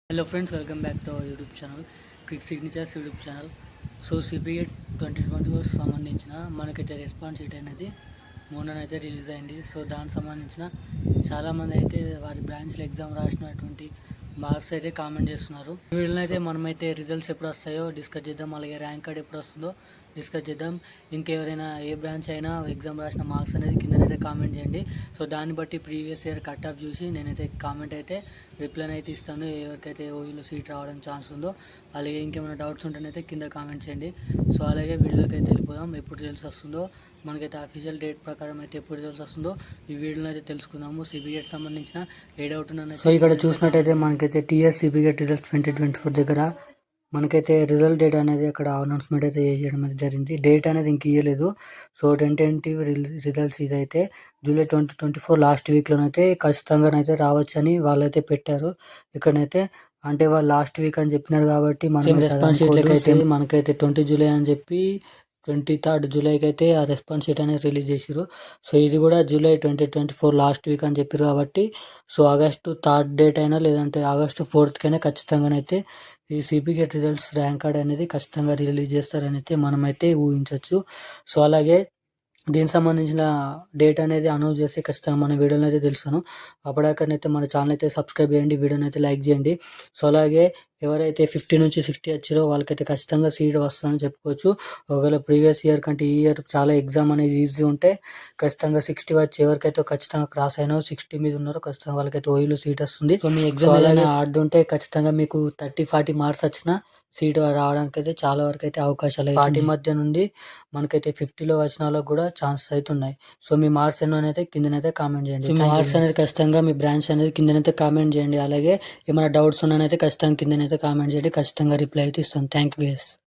Hello friends, welcome back to our YouTube channel quick signatures YouTube channel. So CPET 2024 సంబంధించిన మనకైతే response sheet అనేది మొన్ననైతే release అయింది. So దానికి సంబంధించిన చాలామంది అయితే వారి బ్రాంచ్లో ఎగ్జామ్ రాసినటువంటి మార్క్స్ అయితే కామెంట్ చేస్తున్నారు. ఈ వీడియోలో అయితే మనమైతే రిజల్ట్స్ ఎప్పుడు వస్తాయో డిస్కస్ చేద్దాం, అలాగే ర్యాంక్ కార్డ్ ఎప్పుడు వస్తుందో డిస్కస్ చేద్దాం. ఇంకెవరైనా ఏ బ్రాంచ్ అయినా ఎగ్జామ్ రాసిన మార్క్స్ అనేది కిందనైతే కామెంట్ చేయండి. సో దాన్ని బట్టి ప్రీవియస్ ఇయర్ కట్ ఆఫ్ చూసి నేనైతే కామెంట్ అయితే రిప్లైన్ అయితే ఇస్తాను. ఎవరికైతే ఓయూలో సీట్ రావడం ఛాన్స్ ఉందో, అలాగే ఇంకేమైనా డౌట్స్ ఉంటేనైతే కింద కామెంట్ చేయండి. సో అలాగే వీడియోలోకి అయితే వెళ్ళిపోదాం. ఎప్పుడు రిజల్ట్స్ వస్తుందో, మనకైతే అఫీషియల్ డేట్ ప్రకారం అయితే ఎప్పుడు రిజల్ట్స్ వస్తుందో ఈ వీడియోలో అయితే తెలుసుకుందాము. సిబిఎట్ సంబంధించిన ఏ డౌట్ ఉన్నా సో ఇక్కడ చూసినట్టయితే మనకైతే టీఎస్ సిబిఎట్ రిజల్ట్ 2024 దగ్గర మనకైతే రిజల్ట్ డేట్ అనేది అక్కడ అనౌన్స్మెంట్ అయితే చేయడం అయితే జరిగింది. డేట్ అనేది ఇంక ఇవ్వలేదు. సో టెంటేటివ్ రిజల్ట్స్ ఇదైతే జూలై 2024 లాస్ట్ వీక్లోనైతే ఖచ్చితంగానైతే రావచ్చని వాళ్ళైతే పెట్టారు. ఇక్కడనైతే అంటే వాళ్ళు లాస్ట్ వీక్ అని చెప్పినారు కాబట్టి మనం రెస్పాన్స్ షీట్లకి అయితే మనకైతే 20 జూలై అని చెప్పి 23rd జూలైకి అయితే ఆ రెస్పాన్స్ షీట్ అనేది రిలీజ్ చేసారు. సో ఇది కూడా జూలై 2024 లాస్ట్ వీక్ అని చెప్పారు కాబట్టి సో ఆగస్టు 3rd డేట్ అయినా లేదంటే ఆగస్టు 4th కైనా ఖచ్చితంగానైతే ఈ సిపిగెట్ రిజల్ట్స్ ర్యాంక్ కార్డ్ అనేది ఖచ్చితంగా రిలీజ్ చేస్తారని అయితే మనమైతే ఊహించవచ్చు. సో అలాగే దీనికి సంబంధించిన డేట్ అనేది అనౌన్స్ చేస్తే ఖచ్చితంగా మన వీడియోలో అయితే తెలుస్తాను. అప్పటిదాకానైతే మన ఛానల్ అయితే సబ్స్క్రైబ్ చేయండి, వీడియోని అయితే లైక్ చేయండి. సో అలాగే ఎవరైతే 50 నుంచి 60 వచ్చారో వాళ్ళకైతే ఖచ్చితంగా సీట్ వస్తుందని చెప్పుకోవచ్చు. ఒకవేళ ప్రీవియస్ ఇయర్ కంటే ఈ ఇయర్ చాలా ఎగ్జామ్ అనేది ఈజీ ఉంటే ఖచ్చితంగా 60 వచ్చి ఎవరికైతే ఖచ్చితంగా క్రాస్ అయినా 60 మీద ఉన్నారో ఖచ్చితంగా వాళ్ళకైతే ఓయూలో సీట్ వస్తుంది. సో మీ ఎగ్జామ్ అలాగే హార్డ్ ఉంటే ఖచ్చితంగా మీకు 30-40 మార్క్స్ వచ్చినా సీట్ రావడానికి అయితే చాలా వరకు అయితే అవకాశాలు 40 మధ్య నుండి మనకైతే 50లో వచ్చిన వాళ్ళకి కూడా ఛాన్సెస్ అయితే ఉన్నాయి. సో మీ మార్క్స్ ఎన్నో అయితే కిందనైతే కామెంట్ చేయండి. మీ మార్క్స్ అనేది ఖచ్చితంగా మీ బ్రాంచ్ అనేది కిందనైతే కామెంట్ చేయండి. అలాగే ఏమైనా డౌట్స్ ఉన్నానైతే ఖచ్చితంగా కిందనైతే కామెంట్ చేయండి. ఖచ్చితంగా రిప్లై అయితే ఇస్తాను. Thank you guys.